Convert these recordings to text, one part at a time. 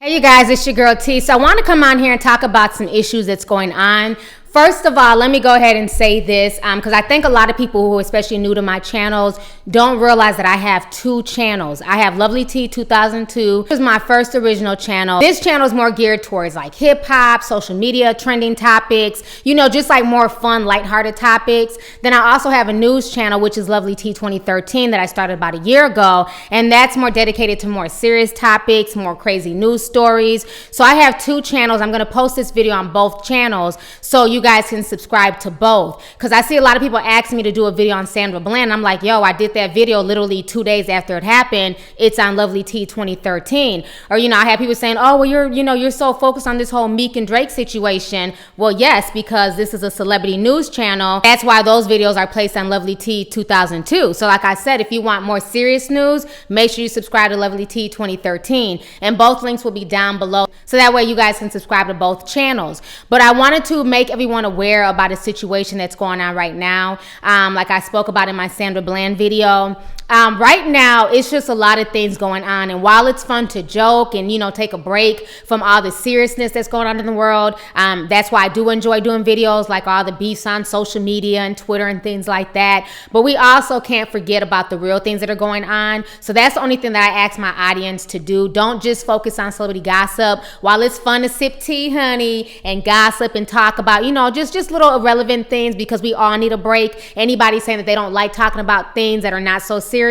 Hey you guys, it's your girl T. So I want to come on here and talk about some issues that's going on. First of all, let me go ahead and say this because I think a lot of people who are especially new to my channels don't realize that I have two channels. I have Lovely T 2002. This is my first original channel. This channel is more geared towards like hip hop, social media, trending topics, you know, just like more fun, lighthearted topics. Then I also have a news channel, which is Lovely T 2013 that I started about a year ago. And that's more dedicated to more serious topics, more crazy news stories. So I have two channels. I'm going to post this video on both channels so you guys can subscribe to both, because I see a lot of people ask me to do a video on Sandra Bland. I'm like, yo, I did that video literally 2 days after it happened. It's on Lovely T 2013. Or, you know, I have people saying, oh, well, you're so focused on this whole Meek and Drake situation. Well, yes, because this is a celebrity news channel. That's why those videos are placed on Lovely T 2002. So like I said, if you want more serious news, make sure you subscribe to Lovely T 2013, and both links will be down below, so that way you guys can subscribe to both channels. But I wanted to make everyone aware about a situation that's going on right now. Like I spoke about in my Sandra Bland video. Right now, it's just a lot of things going on. And while it's fun to joke and, you know, take a break from all the seriousness that's going on in the world, that's why I do enjoy doing videos like all the beefs on social media and Twitter and things like that. But we also can't forget about the real things that are going on. So that's the only thing that I ask my audience to do. Don't just focus on celebrity gossip. While it's fun to sip tea, honey, and gossip and talk about, you know, just little irrelevant things, because we all need a break. Anybody saying that they don't like talking about things that are not so serious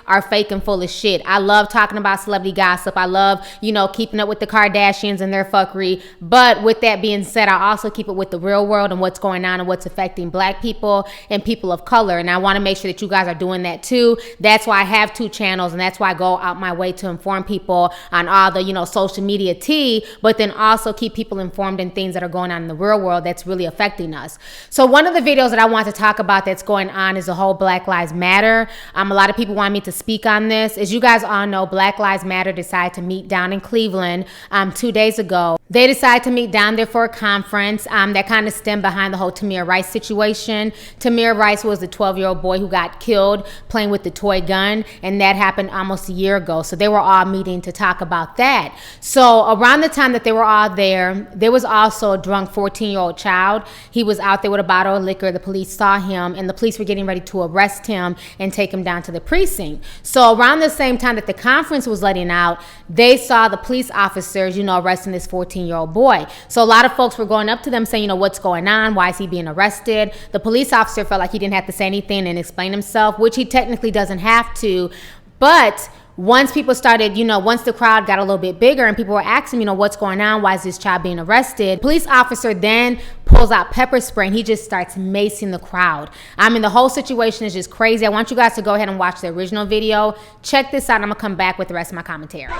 are fake and full of shit. I love talking about celebrity gossip. I love, you know, keeping up with the Kardashians and their fuckery. But with that being said, I also keep it with the real world and what's going on and what's affecting Black people and people of color. And I want to make sure that you guys are doing that too. That's why I have two channels, and that's why I go out my way to inform people on all the, you know, social media tea, but then also keep people informed in things that are going on in the real world that's really affecting us. So one of the videos that I want to talk about that's going on is the whole Black Lives Matter. A lot of people want me to speak on this. As you guys all know, Black Lives Matter decided to meet down in Cleveland 2 days ago. They decided to meet down there for a conference that kind of stemmed behind the whole Tamir Rice situation. Tamir Rice was the 12-year-old boy who got killed playing with the toy gun, and that happened almost a year ago. So they were all meeting to talk about that. So around the time that they were all there was also a drunk 14-year-old child. He was out there with a bottle of liquor. The police saw him, and the police were getting ready to arrest him and take him down to the precinct. So around the same time that the conference was letting out, they saw the police officers, you know, arresting this 14-year-old boy. So a lot of folks were going up to them saying, you know, what's going on? Why is he being arrested? The police officer felt like he didn't have to say anything and explain himself, which he technically doesn't have to. But once people started, you know, once the crowd got a little bit bigger and people were asking, you know, what's going on? Why is this child being arrested? Police officer then pulls out pepper spray and he just starts macing the crowd. I mean, the whole situation is just crazy. I want you guys to go ahead and watch the original video. Check this out. I'm going to come back with the rest of my commentary.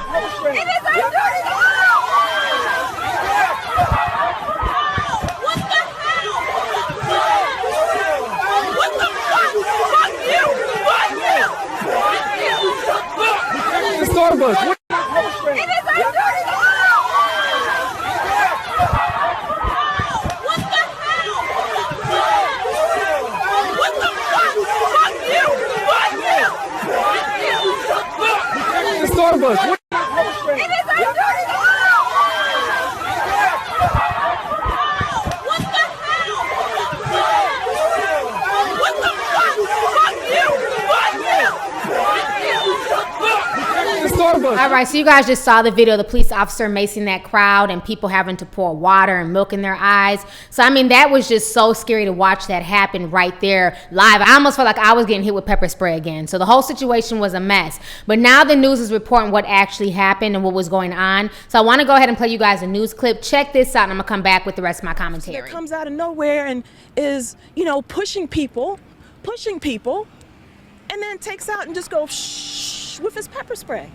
Starbucks. Starbucks. All right, so you guys just saw the video, the police officer macing that crowd and people having to pour water and milk in their eyes. So, I mean, that was just so scary to watch that happen right there live. I almost felt like I was getting hit with pepper spray again. So the whole situation was a mess. But now the news is reporting what actually happened and what was going on. So I want to go ahead and play you guys a news clip. Check this out, and I'm going to come back with the rest of my commentary. That comes out of nowhere and is, you know, pushing people, and then takes out and just goes shh with his pepper spray.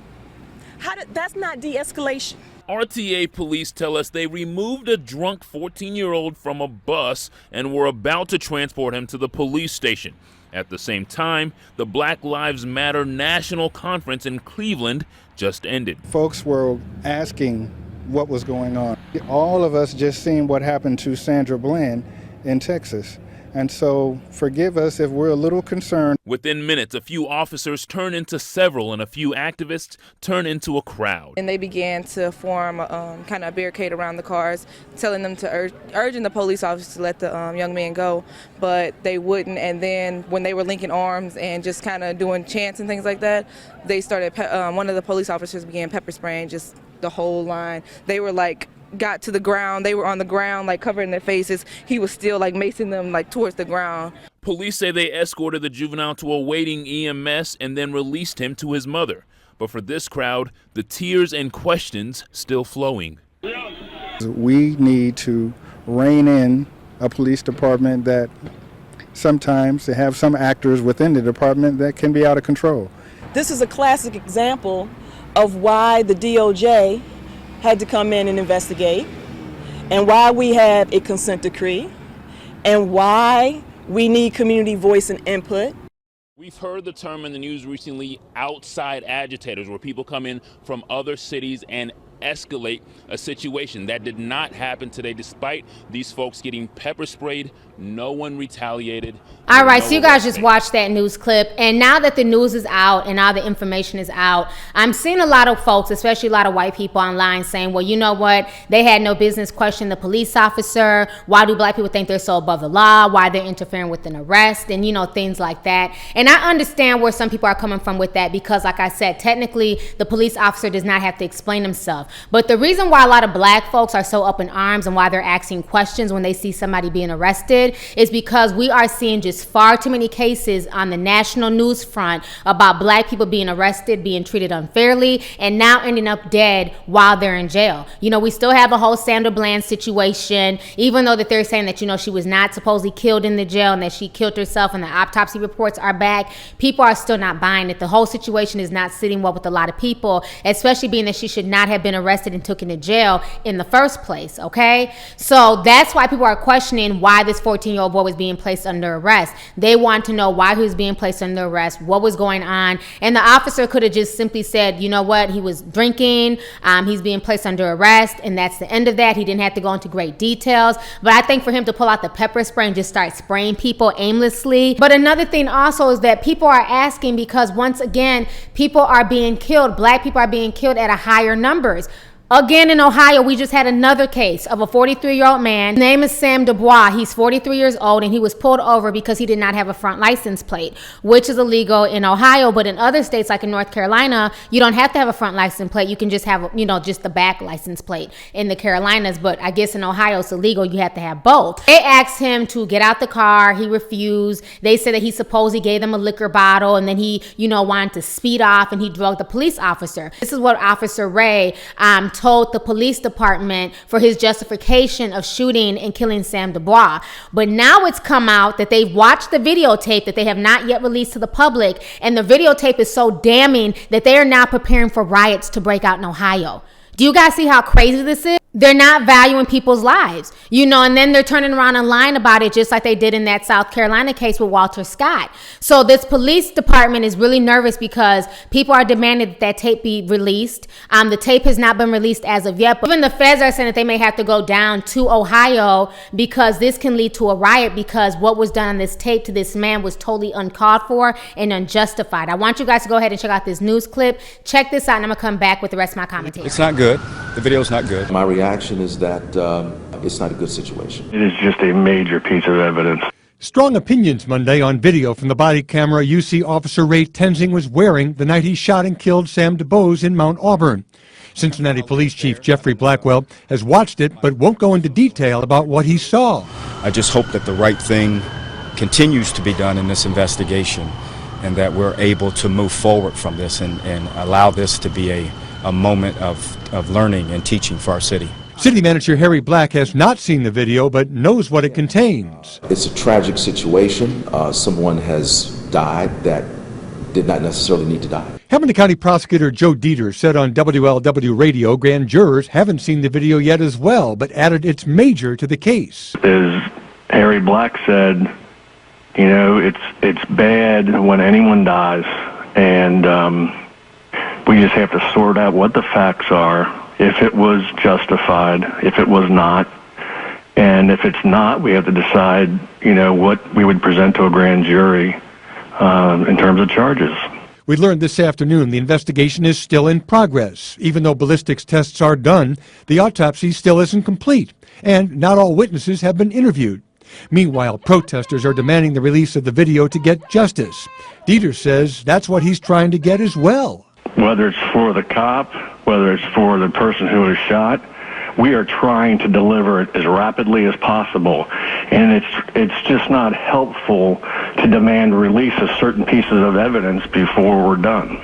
That's not de-escalation. RTA police tell us they removed a drunk 14-year-old from a bus and were about to transport him to the police station. At the same time, the Black Lives Matter National Conference in Cleveland just ended. Folks were asking what was going on. All of us just seen what happened to Sandra Bland in Texas. And so forgive us if we're a little concerned. Within minutes, a few officers turn into several and a few activists turn into a crowd. And they began to form kind of a barricade around the cars, telling them to urging the police officers to let the young man go, but they wouldn't. And then when they were linking arms and just kind of doing chants and things like that, they started, one of the police officers began pepper spraying just the whole line. They were like, got to the ground. They were on the ground, like covering their faces. He was still like macing them like towards the ground. Police say they escorted the juvenile to a waiting EMS and then released him to his mother. But for this crowd, the tears and questions still flowing. We need to rein in a police department that sometimes they have some actors within the department that can be out of control. This is a classic example of why the DOJ had to come in and investigate, and why we have a consent decree, and why we need community voice and input. We've heard the term in the news recently, outside agitators, where people come in from other cities and escalate a situation. That did not happen today. Despite these folks getting pepper sprayed, no one retaliated. All right, so you guys just watched that news clip, and now that the news is out and all the information is out, I'm seeing a lot of folks, especially a lot of white people online, saying, well, you know what, they had no business questioning the police officer. Why do black people think they're so above the law? Why they're interfering with an arrest, and things like that. And I understand where some people are coming from with that, because like I said, technically the police officer does not have to explain himself. But the reason why a lot of black folks are so up in arms and why they're asking questions when they see somebody being arrested is because we are seeing just far too many cases on the national news front about black people being arrested, being treated unfairly, and now ending up dead while they're in jail. We still have a whole Sandra Bland situation, even though that they're saying that, she was not supposedly killed in the jail and that she killed herself and the autopsy reports are back. People are still not buying it. The whole situation is not sitting well with a lot of people, especially being that she should not have been arrested and taken to jail in the first place, okay? So that's why people are questioning why this 14-year-old boy was being placed under arrest. They want to know why he was being placed under arrest, what was going on, and the officer could have just simply said, you know what, he was drinking, he's being placed under arrest, and that's the end of that. He didn't have to go into great details, but I think for him to pull out the pepper spray and just start spraying people aimlessly. But another thing also is that people are asking because, once again, people are being killed. Black people are being killed at a higher numbers. Again, in Ohio, we just had another case of a 43-year-old man. His name is Sam Dubois. He's 43 years old, and he was pulled over because he did not have a front license plate, which is illegal in Ohio. But in other states, like in North Carolina, you don't have to have a front license plate. You can just have, just the back license plate in the Carolinas. But I guess in Ohio, it's illegal. You have to have both. They asked him to get out the car. He refused. They said that he supposedly gave them a liquor bottle, and then he, wanted to speed off, and he drugged the police officer. This is what Officer Ray told the police department for his justification of shooting and killing Sam Dubois. But now it's come out that they've watched the videotape that they have not yet released to the public, and the videotape is so damning that they are now preparing for riots to break out in Ohio. Do you guys see how crazy this is? They're not valuing people's lives, and then they're turning around and lying about it, just like they did in that South Carolina case with Walter Scott. So this police department is really nervous because people are demanding that that tape be released. The tape has not been released as of yet, but even the feds are saying that they may have to go down to Ohio because this can lead to a riot, because what was done on this tape to this man was totally uncalled for and unjustified. I want you guys to go ahead and check out this news clip. Check this out, and I'm going to come back with the rest of my commentary. It's not good. The video's not good. My reaction is that it's not a good situation. It is just a major piece of evidence. Strong opinions Monday on video from the body camera you see Officer Ray Tenzing was wearing the night he shot and killed Sam Dubois in Mount Auburn. Cincinnati Police Chief Jeffrey Blackwell has watched it but won't go into detail about what he saw. I just hope that the right thing continues to be done in this investigation and that we're able to move forward from this and allow this to be a moment of learning and teaching for our city. City Manager Harry Black has not seen the video but knows what it contains. It's a tragic situation. Someone has died that did not necessarily need to die. Hamilton County Prosecutor Joe Dieter said on WLW Radio grand jurors haven't seen the video yet as well, but added it's major to the case. As Harry Black said, it's bad when anyone dies, and we just have to sort out what the facts are, if it was justified, if it was not, And if it's not, we have to decide, what we would present to a grand jury in terms of charges. We learned this afternoon the investigation is still in progress. Even though ballistics tests are done, the autopsy still isn't complete, and not all witnesses have been interviewed. Meanwhile, protesters are demanding the release of the video to get justice. Dieter says that's what he's trying to get as well. Whether it's for the cop, whether it's for the person who was shot, we are trying to deliver it as rapidly as possible. And it's just not helpful to demand release of certain pieces of evidence before we're done.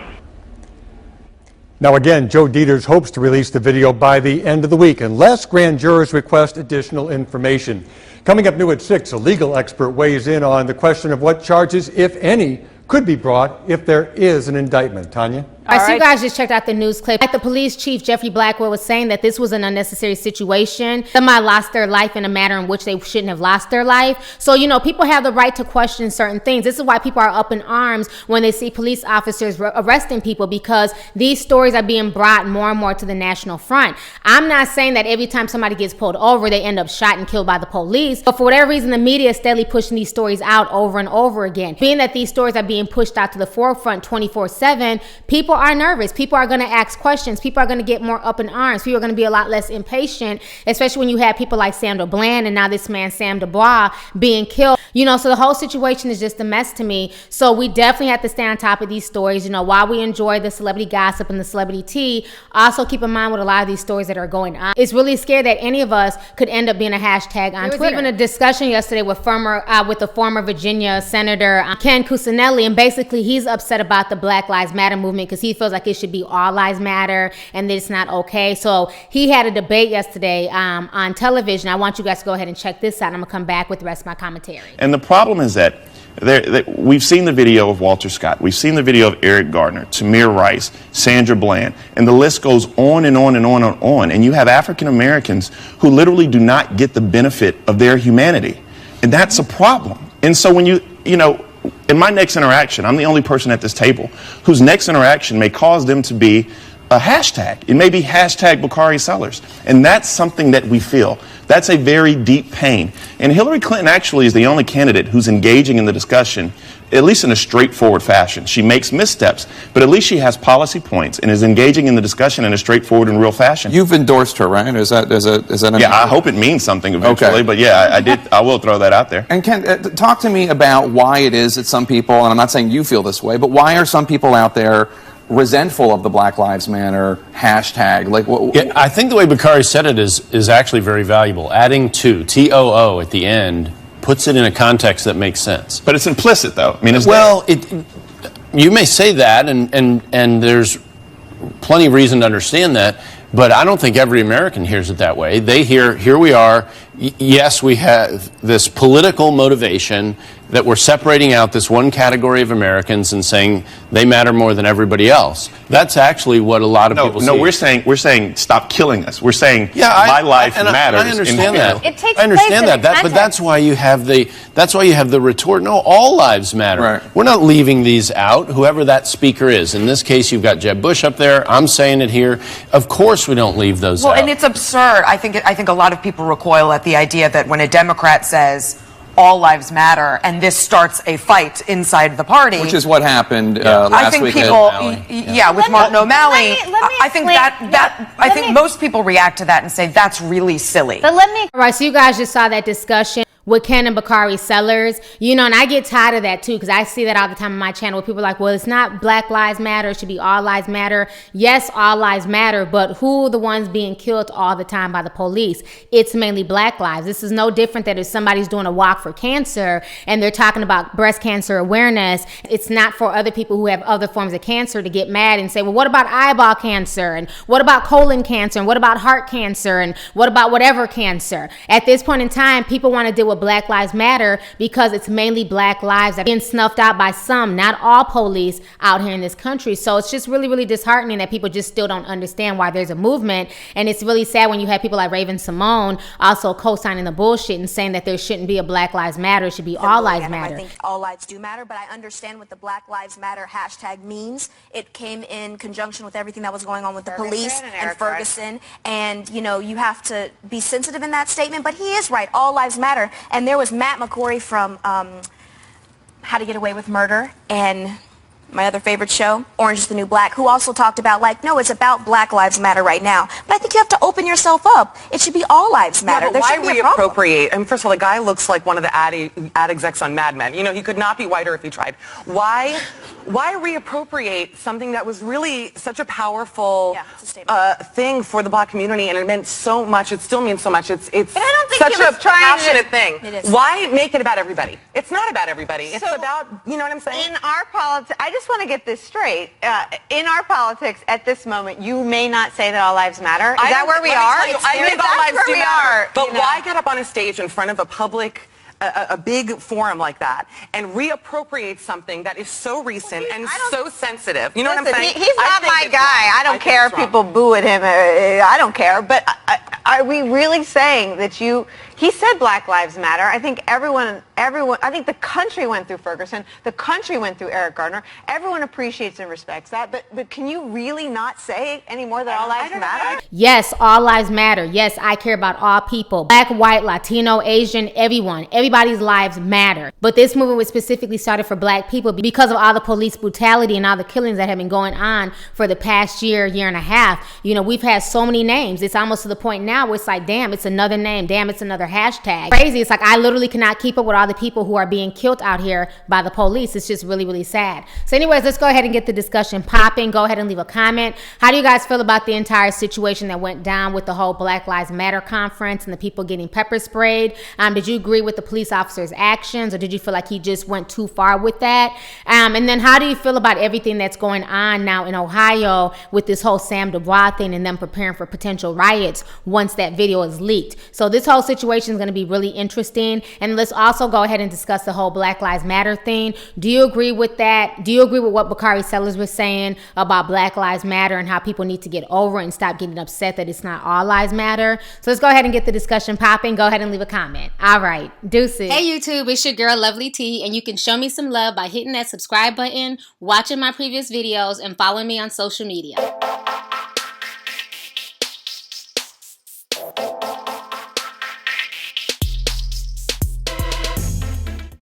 Now again, Joe Dieters hopes to release the video by the end of the week, unless grand jurors request additional information. Coming up new at 6, a legal expert weighs in on the question of what charges, if any, could be brought if there is an indictment. Tanya? All right, so you guys just checked out the news clip. Like the police chief, Jeffrey Blackwell, was saying that this was an unnecessary situation. Somebody lost their life in a manner in which they shouldn't have lost their life. So, people have the right to question certain things. This is why people are up in arms when they see police officers arresting people, because these stories are being brought more and more to the national front. I'm not saying that every time somebody gets pulled over, they end up shot and killed by the police. But for whatever reason, the media is steadily pushing these stories out over and over again. Being that these stories are being pushed out to the forefront 24/7, people are nervous. People are going to ask questions. People are going to get more up in arms. People are going to be a lot less impatient, especially when you have people like Sandra Bland and now this man, Sam Dubois, being killed. So the whole situation is just a mess to me. So we definitely have to stay on top of these stories. While we enjoy the celebrity gossip and the celebrity tea, also keep in mind with a lot of these stories that are going on. It's really scary that any of us could end up being a hashtag on Twitter. There was even a discussion yesterday with the former Virginia Senator Ken Cuccinelli, and basically he's upset about the Black Lives Matter movement because he feels like it should be all lives matter and that it's not okay. So he had a debate yesterday on television. I want you guys to go ahead and check this out. I'm going to come back with the rest of my commentary. And the problem is that we've seen the video of Walter Scott. We've seen the video of Eric Gardner, Tamir Rice, Sandra Bland, and the list goes on and on and on and on. And you have African Americans who literally do not get the benefit of their humanity. And that's a problem. And so when in my next interaction, I'm the only person at this table whose next interaction may cause them to be a hashtag. It may be hashtag Bakari Sellers. And that's something that we feel. That's a very deep pain. And Hillary Clinton actually is the only candidate who's engaging in the discussion, at least in a straightforward fashion. She makes missteps, but at least she has policy points and is engaging in the discussion in a straightforward and real fashion. You've endorsed her, right? Is that Yeah, I hope it means something eventually, okay. But yeah, I did. I will throw that out there. And Ken, talk to me about why it is that some people, and I'm not saying you feel this way, but why are some people out there resentful of the Black Lives Matter hashtag? Yeah, I think the way Bakari said it is actually very valuable. Adding TOO at the end puts it in a context that makes sense. But it's implicit, though. I mean, you may say that, and there's plenty of reason to understand that, but I don't think every American hears it that way. They hear, here we are, yes, we have this political motivation that we're separating out this one category of Americans and saying they matter more than everybody else. That's actually what a lot of people see. No, we're saying stop killing us. We're saying my life matters. I understand that. It takes I understand place that, but that's why you have the retort. No, all lives matter. Right. We're not leaving these out. Whoever that speaker is. In this case, you've got Jeb Bush up there. I'm saying it here. Of course, we don't leave those out. Well, and it's absurd. I think a lot of people recoil at the idea that when a Democrat says all lives matter, and this starts a fight inside the party. Which is what happened last week. With Martin O'Malley. I think most people react to that and say that's really silly. But let me. All right, so you guys just saw that discussion with Ken and Bakari Sellers, and I get tired of that too, because I see that all the time on my channel where people are like, well, it's not Black Lives Matter, it should be all lives matter. Yes, all lives matter, but who are the ones being killed all the time by the police? It's mainly Black lives. This is no different that if somebody's doing a walk for cancer and they're talking about breast cancer awareness, it's not for other people who have other forms of cancer to get mad and say, well, what about eyeball cancer? And what about colon cancer? And what about heart cancer? And what about whatever cancer? At this point in time, people want to deal with with Black Lives Matter because it's mainly black lives that are being snuffed out by some, not all police out here in this country. So it's just really, really disheartening that people just still don't understand why there's a movement. And it's really sad when you have people like Raven Simone also co-signing the bullshit and saying that there shouldn't be a Black Lives Matter, it should be all lives matter. I think all lives do matter, but I understand what the Black Lives Matter hashtag means. It came in conjunction with everything that was going on with the police and Ferguson, and you know, you have to be sensitive in that statement, but he is right, all lives matter. And there was Matt McCrory from How to Get Away with Murder and my other favorite show, Orange is the New Black, who also talked about, like, no, it's about Black Lives Matter right now. But I think you have to open yourself up. It should be all lives matter. Yeah, but why reappropriate? And first of all, the guy looks like one of the ad execs on Mad Men. You know, he could not be whiter if he tried. Why reappropriate something that was really such a powerful thing for the black community, and it meant so much. It still means so much. It's such a passionate thing. Why make it about everybody? It's not about everybody. It's about, you know what I'm saying? In our politics, I just want to get this straight. In our politics at this moment, you may not say that all lives matter. Is that where we are? I think all lives do matter. But why get up on a stage in front of a public, a big forum like that, and reappropriate something that is so recent and so sensitive? You know what I'm saying? He's not my guy. I don't care if people boo at him. I don't care. But are we really saying that he said Black Lives Matter? I think everyone, I think the country went through Ferguson. The country went through Eric Gardner. Everyone appreciates and respects that. But can you really not say anymore that all lives matter? Yes, all lives matter. Yes, I care about all people. Black, white, Latino, Asian, everyone. Everybody's lives matter. But this movement was specifically started for black people because of all the police brutality and all the killings that have been going on for the past year and a half. You know, we've had so many names. It's almost to the point now where it's like, damn, it's another name. Damn, it's another hashtag. Crazy. It's like I literally cannot keep up with all the people who are being killed out here by the police. It's just really, really sad. So anyways, let's go ahead and get the discussion popping. Go ahead and leave a comment. How do you guys feel about the entire situation that went down with the whole Black Lives Matter conference and the people getting pepper sprayed? Did you agree with the police officer's actions, or did you feel like he just went too far with that? And then how do you feel about everything that's going on now in Ohio with this whole Sam Dubois thing and them preparing for potential riots once that video is leaked? So this whole situation is going to be really interesting. And let's also go ahead and discuss the whole Black Lives Matter thing. Do you agree with that? Do you agree with what Bakari Sellers was saying about Black Lives Matter and how people need to get over and stop getting upset that it's not all lives matter? So let's go ahead and get the discussion popping. Go ahead and leave a comment. All right, deuces. Hey YouTube, it's your girl Lovely T, and you can show me some love by hitting that subscribe button, watching my previous videos, and following me on social media.